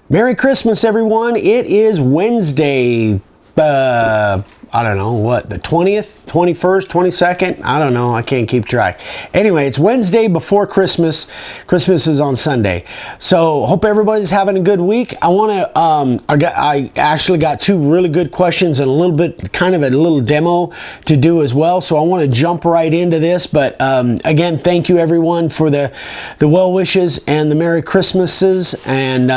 Merry Christmas, everyone. It is Wednesday, I don't know, what, the 20th, 21st, 22nd? I don't know. I can't keep track. Anyway, it's Wednesday before Christmas. Christmas is on Sunday. So hope everybody's having a good week. I actually got two really good questions and a little bit, kind of a little demo to do as well. So I want to jump right into this. But again, thank you everyone for the well wishes and the Merry Christmases. And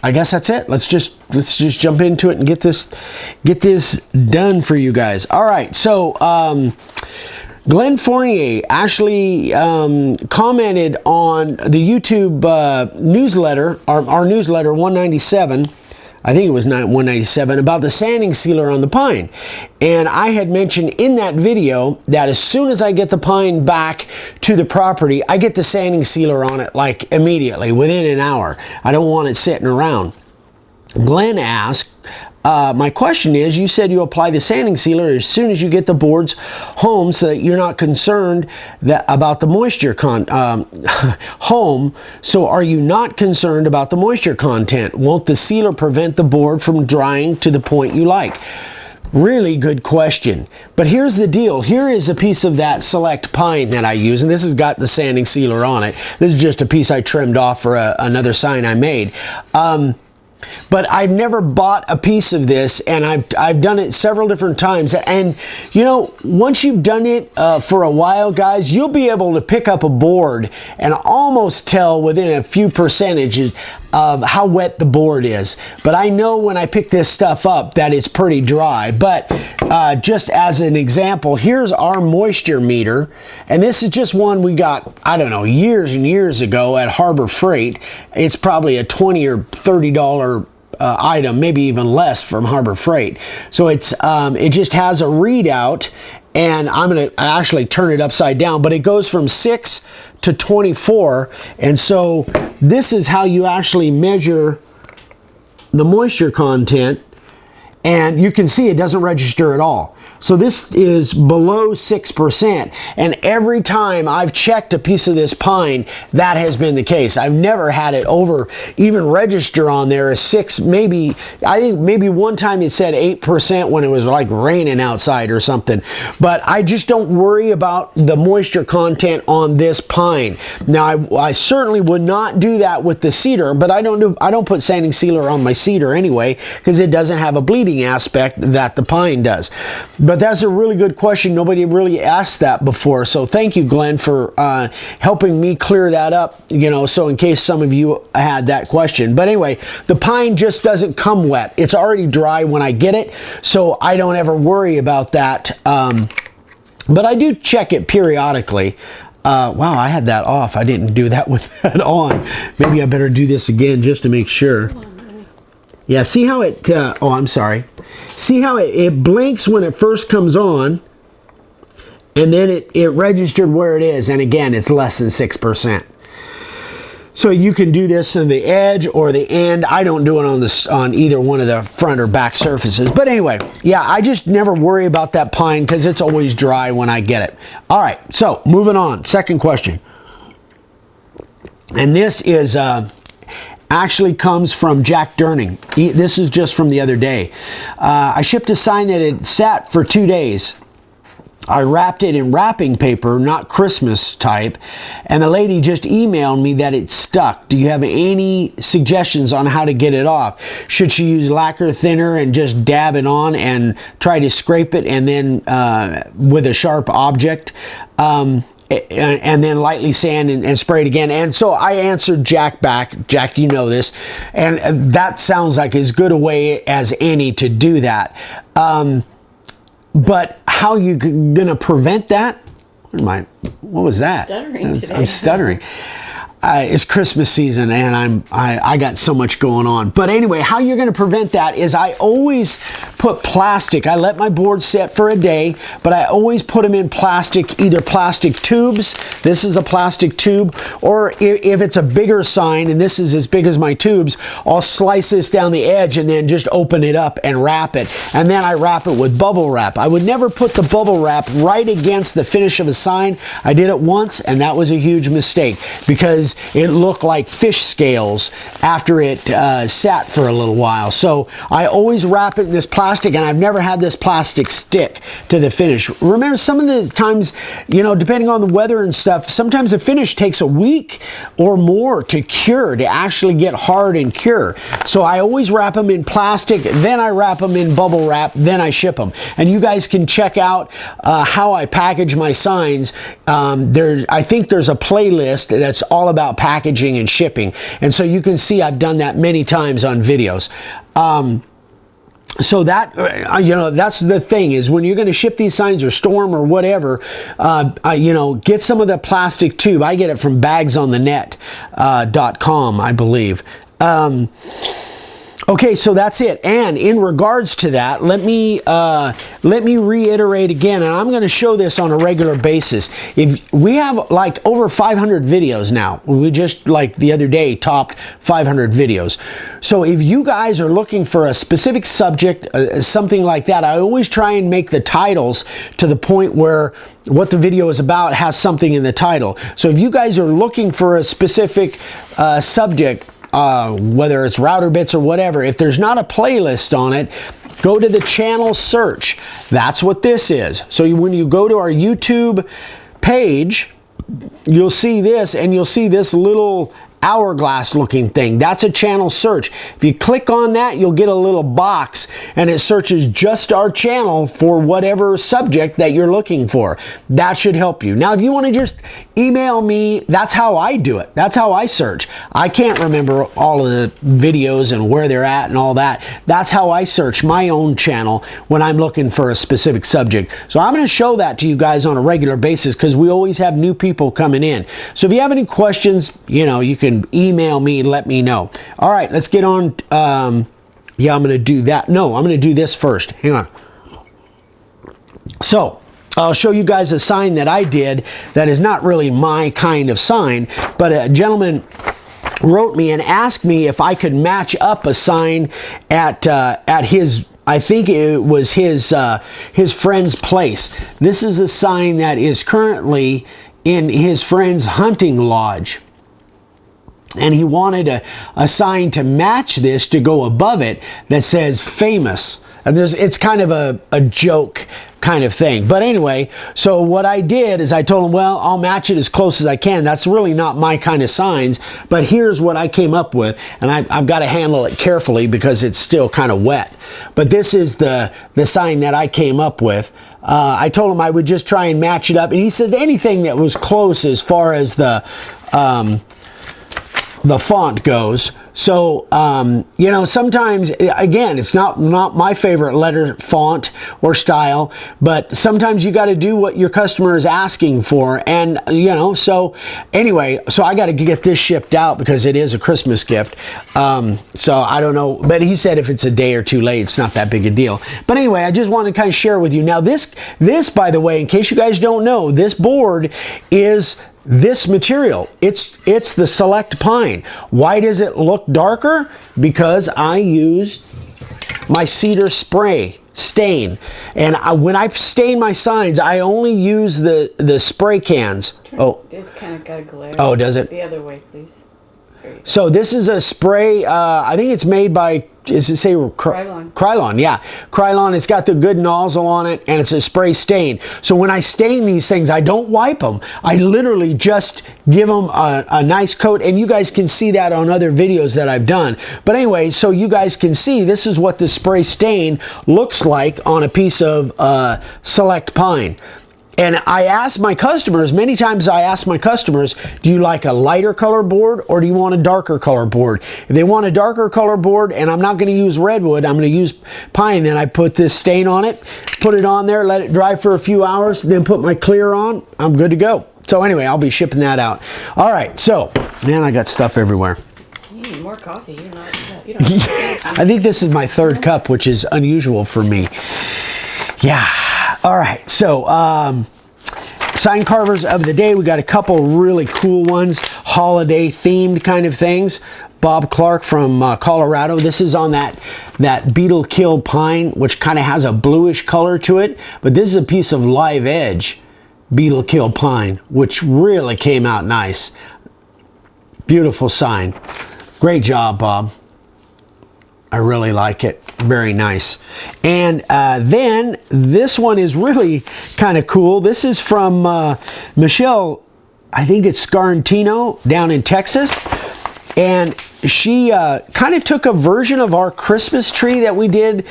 I guess that's it. Let's just jump into it and get this done for you guys. All right. So Glenn Fournier actually commented on the YouTube newsletter, our newsletter 197. I think it was 197, about the sanding sealer on the pine. And I had mentioned in that video that as soon as I get the pine back to the property, I get the sanding sealer on it like immediately, within an hour. I don't want it sitting around. Glenn asked, my question is, you said you apply the sanding sealer as soon as you get the boards home so that you're not concerned about the moisture home. So are you not concerned about the moisture content? Won't the sealer prevent the board from drying to the point you like? Really good question. But here's the deal. Here is a piece of that select pine that I use, and this has got the sanding sealer on it. This is just a piece I trimmed off for another sign I made. But I've never bought a piece of this, and I've done it several different times. And you know, once you've done it for a while, guys, you'll be able to pick up a board and almost tell within a few percentages of how wet the board is. But I know when I pick this stuff up that it's pretty dry. But just as an example, here's our moisture meter, and this is just one we got, I don't know, years and years ago at Harbor Freight. It's probably a $20 or $30 item, maybe even less, from Harbor Freight. So it's it just has a readout, and I'm going to actually turn it upside down, but it goes from 6 to 24. And so this is how you actually measure the moisture content, and you can see it doesn't register at all. So this is below 6%, and every time I've checked a piece of this pine, that has been the case. I've never had it over, even register on there as 6, maybe, I think maybe one time it said 8% when it was like raining outside or something. But I just don't worry about the moisture content on this pine. Now, I certainly would not do that with the cedar, but I don't put sanding sealer on my cedar anyway, because it doesn't have a bleeding aspect that the pine does. But that's a really good question. Nobody really asked that before. So thank you, Glenn, for helping me clear that up, you know, so in case some of you had that question. But anyway, the pine just doesn't come wet. It's already dry when I get it, so I don't ever worry about that. But I do check it periodically. Wow, I had that off. I didn't do that with that on. Maybe I better do this again just to make sure. Yeah, see how it, oh, I'm sorry. See how it blinks when it first comes on, and then it registered where it is, and again, it's less than 6%. So you can do this on the edge or the end. I don't do it on either one of the front or back surfaces. But anyway, yeah, I just never worry about that pine because it's always dry when I get it. All right, so moving on. Second question. And this is actually comes from Jack Durning. This is just from the other day. I shipped a sign that had sat for 2 days. I wrapped it in wrapping paper, not Christmas type, and the lady just emailed me that it stuck. Do you have any suggestions on how to get it off? Should she use lacquer thinner and just dab it on and try to scrape it, and then with a sharp object? And then lightly sand and spray it again. And so I answered Jack back. Jack, you know this, and that sounds like as good a way as any to do that. But how you gonna prevent that? What was that? I'm stuttering. It's Christmas season, and I got so much going on. But anyway, how you're going to prevent that is I always put plastic. I let my boards set for a day, but I always put them in plastic, either plastic tubes. This is a plastic tube, or if it's a bigger sign, and this is as big as my tubes, I'll slice this down the edge and then just open it up and wrap it. And then I wrap it with bubble wrap. I would never put the bubble wrap right against the finish of a sign. I did it once, and that was a huge mistake, because because it looked like fish scales after it sat for a little while. So I always wrap it in this plastic, and I've never had this plastic stick to the finish. Remember, some of the times, you know, depending on the weather and stuff, sometimes the finish takes a week or more to cure, to actually get hard and cure. So I always wrap them in plastic, then I wrap them in bubble wrap, then I ship them. And you guys can check out how I package my signs. I think there's a playlist that's all about packaging and shipping, and so you can see I've done that many times on videos. So that, you know, that's the thing, is when you're going to ship these signs or store them or whatever, you know, get some of the plastic tube. I get it from bagsonthenet.com, I believe. Okay, so that's it. And in regards to that, let me reiterate again, and I'm going to show this on a regular basis. If we have like over 500 videos now, we just like the other day topped 500 videos. So if you guys are looking for a specific subject, something like that, I always try and make the titles to the point where what the video is about has something in the title. So if you guys are looking for a specific subject, whether it's router bits or whatever, if there's not a playlist on it, go to the channel search. That's what this is. So when you go to our YouTube page, you'll see this, and you'll see this little hourglass looking thing. That's a channel search. If you click on that, you'll get a little box, and it searches just our channel for whatever subject that you're looking for. That should help you. Now, if you want to just email me, that's how I do it. That's how I search. I can't remember all of the videos and where they're at and all that. That's how I search my own channel when I'm looking for a specific subject. So I'm going to show that to you guys on a regular basis, because we always have new people coming in. So if you have any questions, you know, you can email me and let me know. All right, let's get on. Yeah, I'm going to do that. No, I'm going to do this first. Hang on. So I'll show you guys a sign that I did that is not really my kind of sign, but a gentleman wrote me and asked me if I could match up a sign at his, I think it was his friend's place. This is a sign that is currently in his friend's hunting lodge. And he wanted a sign to match this, to go above it, that says famous. And it's kind of a joke kind of thing. But anyway, so what I did is I told him, well, I'll match it as close as I can. That's really not my kind of signs, but here's what I came up with. And I've got to handle it carefully because it's still kind of wet. But this is the sign that I came up with. I told him I would just try and match it up. And he said anything that was close as far as the font goes. So, you know, sometimes, again, it's not my favorite letter font or style, but sometimes you got to do what your customer is asking for. And, you know, so anyway, so I got to get this shipped out because it is a Christmas gift. So I don't know, but he said if it's a day or two late, it's not that big a deal. But anyway, I just want to kind of share with you. Now this, by the way, in case you guys don't know, this board is this material. It's the Select Pine. Why does it look darker? Because I used my cedar spray stain, and when I stain my signs, I only use the spray cans. Oh, it's kind of got a glare. Oh, does it? The other way, please. So this is a spray. I think it's made by, does it say Krylon? Krylon, yeah. Krylon, it's got the good nozzle on it, and it's a spray stain. So when I stain these things, I don't wipe them. I literally just give them a nice coat, and you guys can see that on other videos that I've done. But anyway, so you guys can see, this is what the spray stain looks like on a piece of Select Pine. And I ask my customers, many times I ask my customers, do you like a lighter color board or do you want a darker color board? If they want a darker color board and I'm not going to use redwood, I'm going to use pine, then I put this stain on it, put it on there, let it dry for a few hours, then put my clear on, I'm good to go. So anyway, I'll be shipping that out. All right, so, man, I got stuff everywhere. You need more coffee. You don't I think this is my third cup, which is unusual for me. Yeah. All right, so sign carvers of the day. We got a couple really cool ones, holiday themed kind of things. Bob Clark from Colorado. This is on that beetle kill pine, which kind of has a bluish color to it. But this is a piece of live edge beetle kill pine, which really came out nice. Beautiful sign. Great job, Bob. I really like it. Very nice. And then this one is really kind of cool. This is from Michelle, I think it's Scarantino down in Texas. And she kind of took a version of our Christmas tree that we did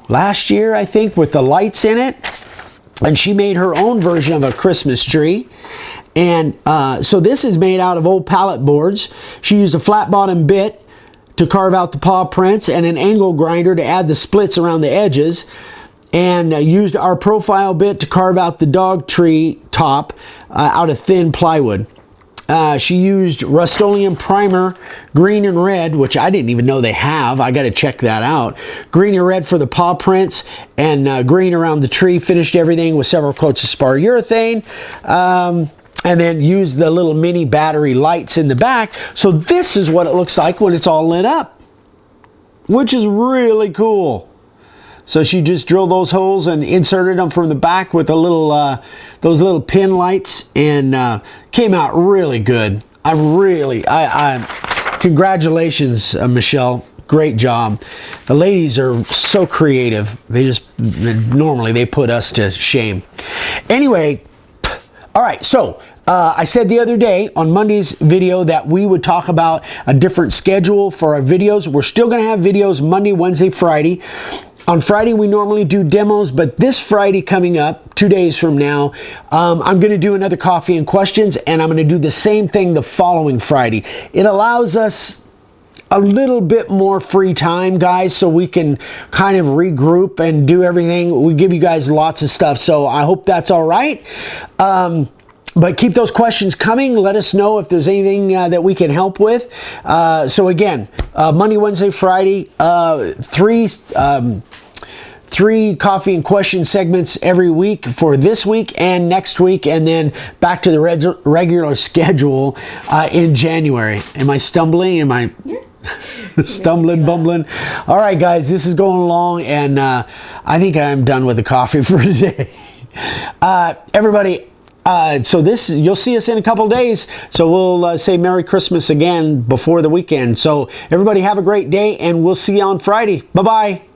last year, I think, with the lights in it. And she made her own version of a Christmas tree. And so this is made out of old pallet boards. She used a flat bottom bit to carve out the paw prints and an angle grinder to add the splits around the edges, and used our profile bit to carve out the dog tree top out of thin plywood. She used Rust-Oleum primer, green and red, which I didn't even know they have. I got to check that out. Green and red for the paw prints, and green around the tree. Finished everything with several coats of spar urethane. And then use the little mini battery lights in the back. So this is what it looks like when it's all lit up, which is really cool. So she just drilled those holes and inserted them from the back with a little, those little pin lights, and came out really good. Congratulations, Michelle. Great job. The ladies are so creative. Normally they put us to shame. Anyway, all right, so I said the other day on Monday's video that we would talk about a different schedule for our videos. We're still going to have videos Monday, Wednesday, Friday. On Friday, we normally do demos, but this Friday coming up, 2 days from now, I'm going to do another coffee and questions, and I'm going to do the same thing the following Friday. It allows us a little bit more free time, guys, so we can kind of regroup and do everything. We give you guys lots of stuff, so I hope that's all right. But keep those questions coming. Let us know if there's anything that we can help with. So again, Monday, Wednesday, Friday, three coffee and question segments every week for this week and next week, and then back to the regular schedule in January. Am I stumbling? Am I stumbling, bumbling? All right, guys, this is going along, and I think I'm done with the coffee for today. Everybody, so you'll see us in a couple days. So we'll say Merry Christmas again before the weekend. So everybody have a great day, and we'll see you on Friday. Bye-bye.